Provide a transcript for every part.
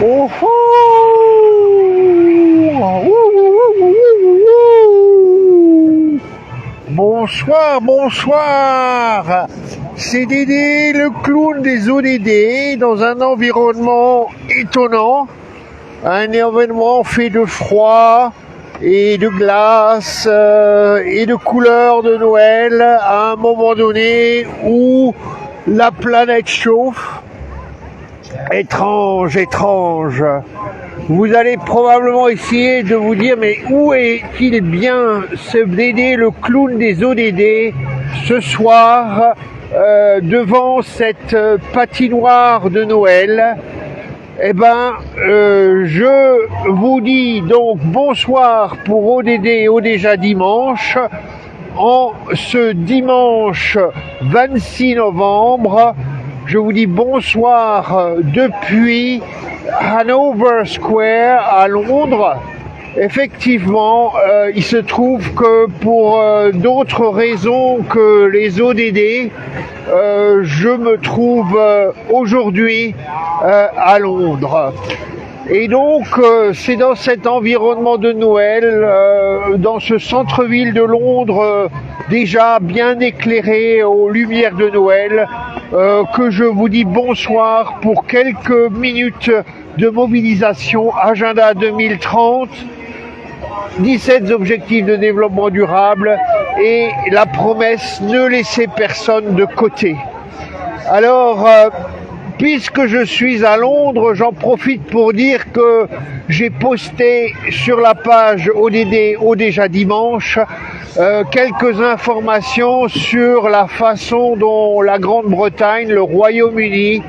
Oh, oh. Bonsoir, bonsoir. C'est Dédé, le clown des ODD, dans un environnement étonnant. Un événement fait de froid et de glace et de couleurs de Noël à un moment donné où la planète chauffe. Étrange, étrange. Vous allez probablement essayer de vous dire, mais où est-il bien ce Dédé, le clown des ODD, ce soir, devant cette patinoire de Noël? Eh ben, je vous dis donc bonsoir pour ODD et ODJ dimanche, en ce dimanche 26 novembre. Je vous dis bonsoir depuis Hanover Square à Londres. Effectivement, il se trouve que pour d'autres raisons que les ODD, je me trouve aujourd'hui à Londres. Et donc, c'est dans cet environnement de Noël, dans ce centre-ville de Londres, déjà bien éclairé aux lumières de Noël, que je vous dis bonsoir pour quelques minutes de mobilisation Agenda 2030, 17 objectifs de développement durable et la promesse ne laisser personne de côté. Alors, puisque je suis à Londres, j'en profite pour dire que j'ai posté sur la page ODD ODJ dimanche quelques informations sur la façon dont la Grande-Bretagne, le Royaume-Uni,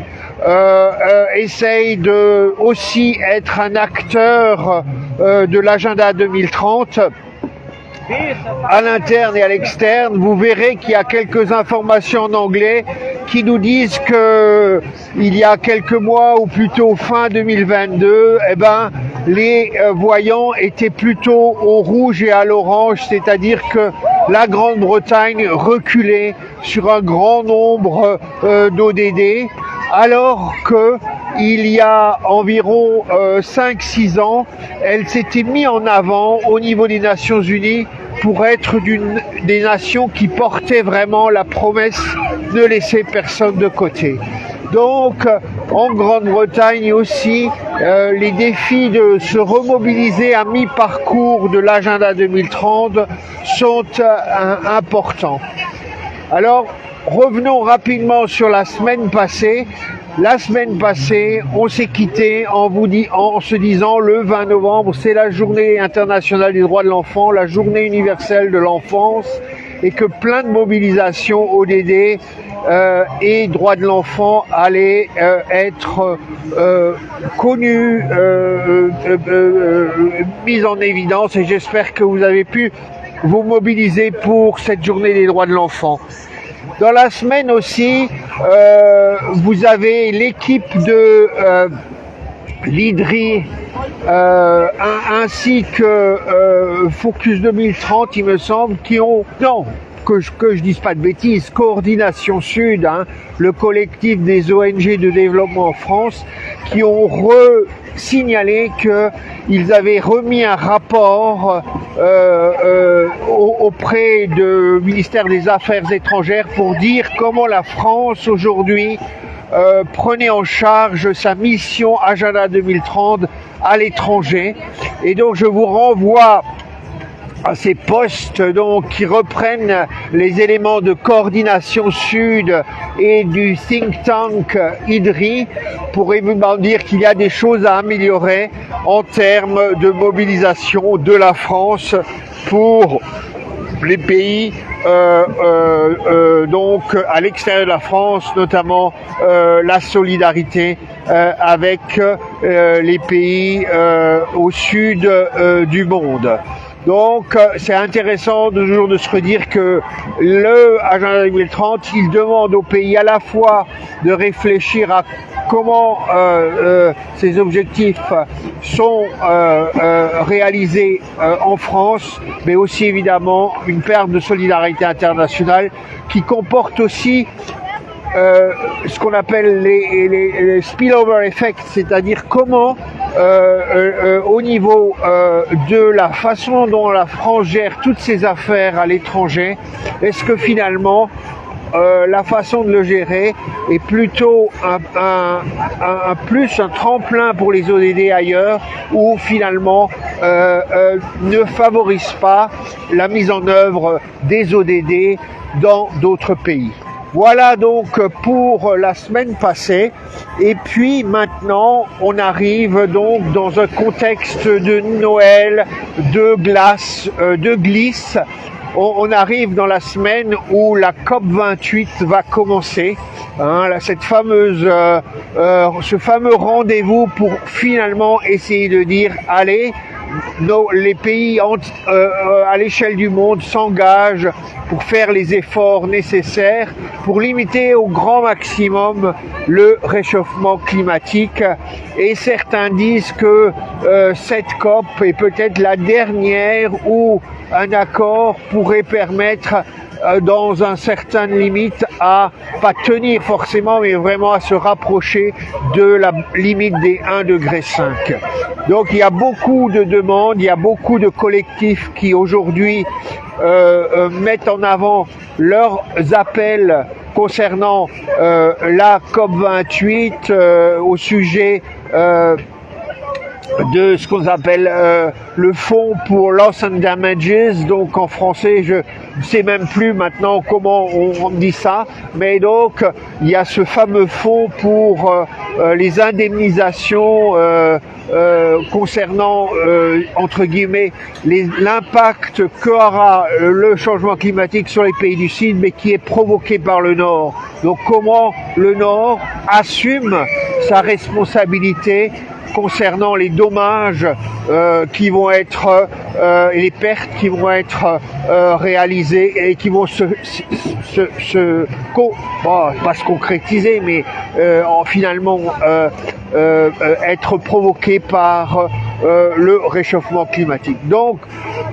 essaye de aussi être un acteur de l'agenda 2030. À l'interne et à l'externe, vous verrez qu'il y a quelques informations en anglais qui nous disent que il y a quelques mois, ou plutôt fin 2022, eh ben, les voyants étaient plutôt au rouge et à l'orange, c'est-à-dire que la Grande-Bretagne reculait sur un grand nombre d'ODD, alors que il y a environ 5-6 ans, elle s'était mise en avant au niveau des Nations Unies pour être des nations qui portaient vraiment la promesse de laisser personne de côté. Donc, en Grande-Bretagne aussi, les défis de se remobiliser à mi-parcours de l'agenda 2030 sont importants. Alors, revenons rapidement sur la semaine passée. La semaine passée, on s'est quitté en se disant le 20 novembre, c'est la journée internationale des droits de l'enfant, la journée universelle de l'enfance, et que plein de mobilisations ODD et droits de l'enfant allaient être connues, mises en évidence, et j'espère que vous avez pu vous mobiliser pour cette journée des droits de l'enfant. Dans la semaine aussi, vous avez l'équipe de l'IDRI ainsi que Focus 2030, il me semble, qui ont... Non, que je dise pas de bêtises, Coordination Sud, le collectif des ONG de développement en France, qui ont signalé qu'ils avaient remis un rapport auprès du ministère des Affaires étrangères pour dire comment la France aujourd'hui prenait en charge sa mission Agenda 2030 à l'étranger. Et donc je vous renvoie à ces postes donc qui reprennent les éléments de coordination sud et du think tank IDRI pour évidemment dire qu'il y a des choses à améliorer en termes de mobilisation de la France pour les pays donc à l'extérieur de la France, notamment la solidarité avec les pays au sud du monde. Donc c'est intéressant toujours de se redire que le Agenda 2030, il demande aux pays à la fois de réfléchir à comment ces objectifs sont réalisés en France, mais aussi évidemment une perte de solidarité internationale qui comporte aussi ce qu'on appelle les spillover effects, c'est-à-dire comment au niveau de la façon dont la France gère toutes ses affaires à l'étranger, est-ce que finalement la façon de le gérer est plutôt un tremplin pour les ODD ailleurs, ou finalement ne favorise pas la mise en œuvre des ODD dans d'autres pays. Voilà donc pour la semaine passée. Et puis maintenant, on arrive donc dans un contexte de Noël, de glace, de glisse. On arrive dans la semaine où la COP28 va commencer, cette fameuse, ce fameux rendez-vous pour finalement essayer de dire allez, les pays à l'échelle du monde s'engagent pour faire les efforts nécessaires pour limiter au grand maximum le réchauffement climatique. Et certains disent que cette COP est peut-être la dernière où un accord pourrait permettre dans un certaine limite à pas tenir forcément, mais vraiment à se rapprocher de la limite des 1,5 degré. Donc il y a beaucoup de demandes, il y a beaucoup de collectifs qui aujourd'hui mettent en avant leurs appels concernant la COP28 au sujet de ce qu'on appelle le fonds pour loss and damages. Donc en français, je ne sais même plus maintenant comment on dit ça, mais donc il y a ce fameux fonds pour les indemnisations concernant entre guillemets l'impact qu'aura le changement climatique sur les pays du Sud, mais qui est provoqué par le Nord. Donc comment le Nord assume sa responsabilité concernant les dommages qui vont être et les pertes qui vont être réalisées et qui vont pas se concrétiser, mais finalement être provoquées par le réchauffement climatique. Donc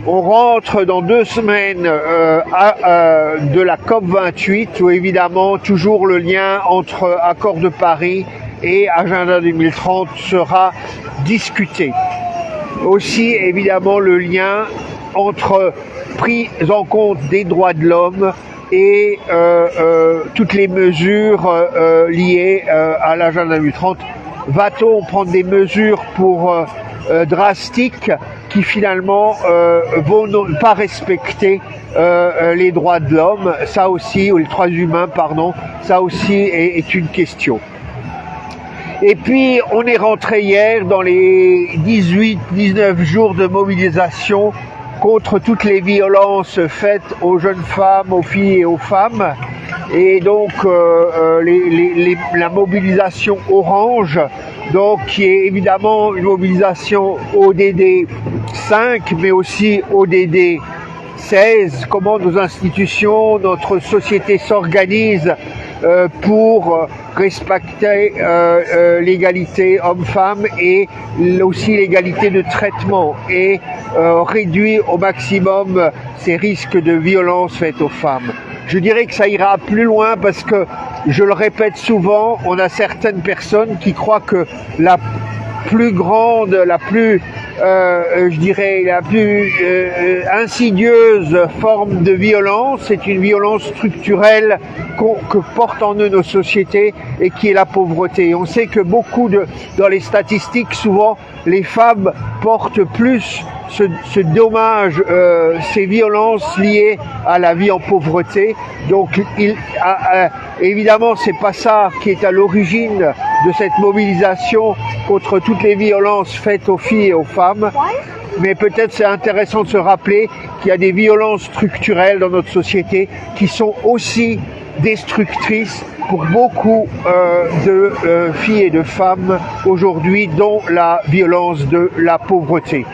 on rentre dans 2 semaines de la COP28 où évidemment toujours le lien entre accord de Paris et Agenda 2030 sera discuté. Aussi, évidemment, le lien entre prise en compte des droits de l'homme et toutes les mesures liées à l'Agenda 2030. Va-t-on prendre des mesures drastiques qui finalement vont pas respecter les droits de l'homme, ça aussi, ou les droits humains, pardon, ça aussi est une question. Et puis, on est rentré hier dans les 18-19 jours de mobilisation contre toutes les violences faites aux jeunes femmes, aux filles et aux femmes. Et donc, la mobilisation orange, donc qui est évidemment une mobilisation ODD 5, mais aussi ODD 16, comment nos institutions, notre société s'organise pour respecter l'égalité homme-femme et aussi l'égalité de traitement et réduire au maximum ces risques de violence faites aux femmes. Je dirais que ça ira plus loin parce que, je le répète souvent, on a certaines personnes qui croient que la plus grande, la plus insidieuse forme de violence, c'est une violence structurelle que portent en eux nos sociétés et qui est la pauvreté. On sait que dans les statistiques, souvent, les femmes portent plus ce dommage, ces violences liées à la vie en pauvreté. Donc, évidemment, c'est pas ça qui est à l'origine de cette mobilisation contre toutes les violences faites aux filles et aux femmes. Mais peut-être c'est intéressant de se rappeler qu'il y a des violences structurelles dans notre société qui sont aussi destructrices pour beaucoup de filles et de femmes aujourd'hui, dont la violence de la pauvreté.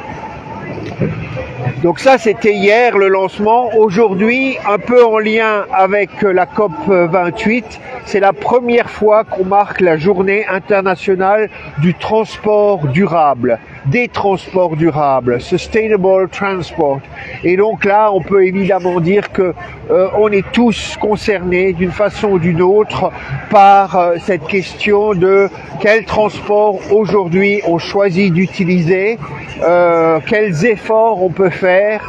Donc ça, c'était hier le lancement. Aujourd'hui, un peu en lien avec la COP28, c'est la première fois qu'on marque la journée internationale du transport durable. des transports durables, Sustainable Transport. Et donc là, on peut évidemment dire que on est tous concernés d'une façon ou d'une autre par cette question de quel transport aujourd'hui on choisit d'utiliser, quels efforts on peut faire,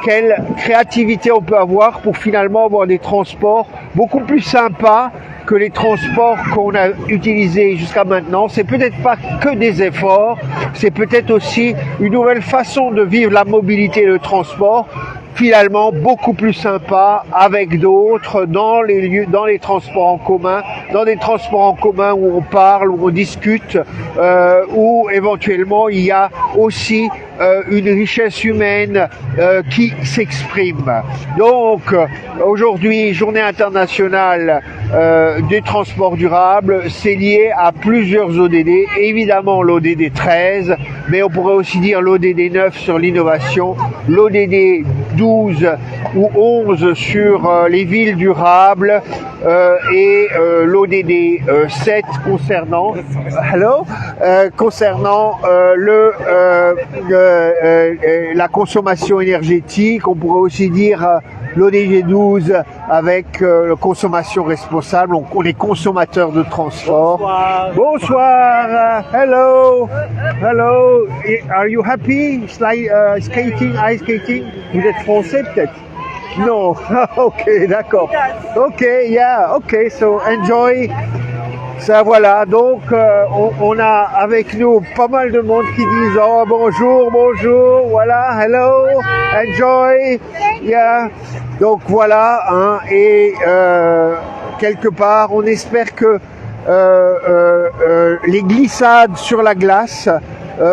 quelle créativité on peut avoir pour finalement avoir des transports beaucoup plus sympas que les transports qu'on a utilisés jusqu'à maintenant. C'est peut-être pas que des efforts, c'est peut-être aussi une nouvelle façon de vivre la mobilité et le transport, finalement beaucoup plus sympa avec d'autres dans les lieux, dans les transports en commun, dans des transports en commun où on parle, où on discute, où éventuellement il y a aussi une richesse humaine qui s'exprime. Donc aujourd'hui, Journée internationale des transports durables, c'est lié à plusieurs ODD, évidemment l'ODD 13, mais on pourrait aussi dire l'ODD 9 sur l'innovation, l'ODD 12 ou 11 sur les villes durables et l'ODD 7 concernant la consommation énergétique. On pourrait aussi dire l'ODD 12 avec la consommation responsable. Donc on est consommateur de transport. Bonsoir. Hello. Hello. Are you happy? Skating, ice skating? Vous êtes français peut-être? Non. Ok, d'accord. Ok, yeah. Ok, so enjoy. Ça voilà, donc on a avec nous pas mal de monde qui disent oh bonjour, bonjour, voilà, hello, enjoy, yeah. Donc voilà, hein, et quelque part on espère que les glissades sur la glace,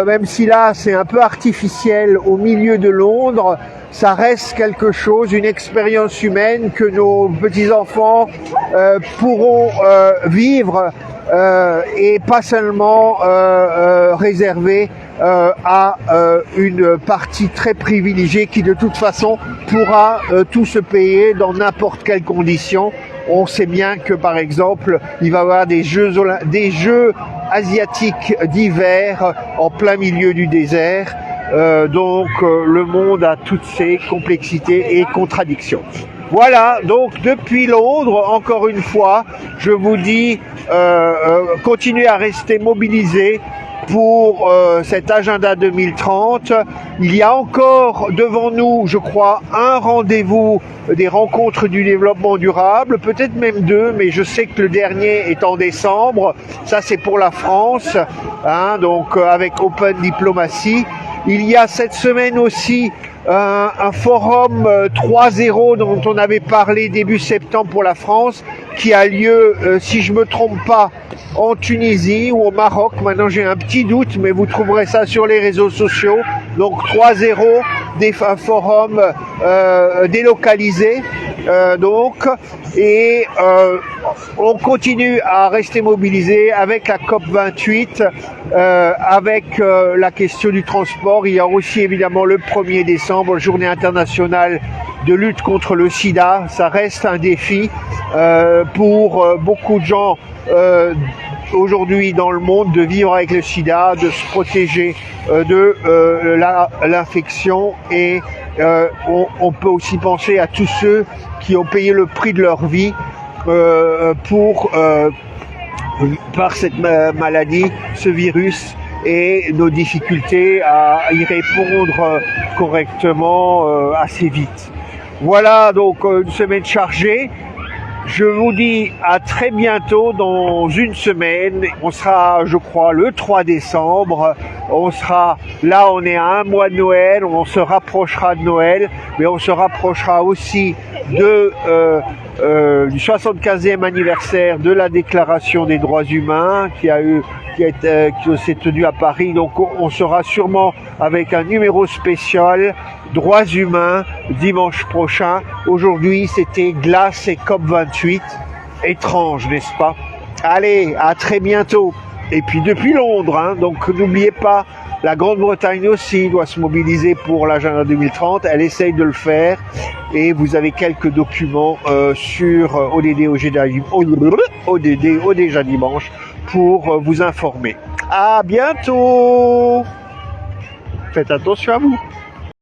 même si là c'est un peu artificiel au milieu de Londres, ça reste quelque chose, une expérience humaine que nos petits-enfants pourront vivre et pas seulement réservée à une partie très privilégiée qui de toute façon pourra tout se payer dans n'importe quelle condition. On sait bien que par exemple il va y avoir des jeux asiatiques d'hiver en plein milieu du désert. Donc le monde a toutes ses complexités et contradictions. Voilà, donc depuis Londres, encore une fois, je vous dis, continuez à rester mobilisés pour cet agenda 2030. Il y a encore devant nous, je crois, un rendez-vous des rencontres du développement durable, peut-être même deux, mais je sais que le dernier est en décembre. Ça, c'est pour la France, hein, donc avec Open Diplomacy. Il y a cette semaine aussi un forum 3.0 dont on avait parlé début septembre pour la France, qui a lieu, si je me trompe pas, en Tunisie ou au Maroc. Maintenant j'ai un petit doute, mais vous trouverez ça sur les réseaux sociaux. Donc 3.0, un forum délocalisé. Donc, et on continue à rester mobilisé avec la COP28, avec la question du transport. Il y a aussi évidemment le 1er décembre, Journée internationale de lutte contre le sida. Ça reste un défi pour beaucoup de gens aujourd'hui dans le monde, de vivre avec le sida, de se protéger de l'infection, et on peut aussi penser à tous ceux qui ont payé le prix de leur vie par cette maladie, ce virus, et nos difficultés à y répondre correctement assez vite. Voilà donc une semaine chargée. Je vous dis à très bientôt dans une semaine. On sera, je crois, le 3 décembre. On sera, là on est à un mois de Noël, on se rapprochera de Noël, mais on se rapprochera aussi du 75e anniversaire de la Déclaration des droits humains qui s'est tenu à Paris. Donc on sera sûrement avec un numéro spécial droits humains dimanche prochain. Aujourd'hui c'était glace et COP28. Étrange, n'est-ce pas? Allez, à très bientôt. Et puis depuis Londres, hein, donc n'oubliez pas, la Grande-Bretagne aussi doit se mobiliser pour l'agenda 2030. Elle essaye de le faire. Et vous avez quelques documents sur ODD déjà dimanche pour vous informer. À bientôt! faites attention à vous.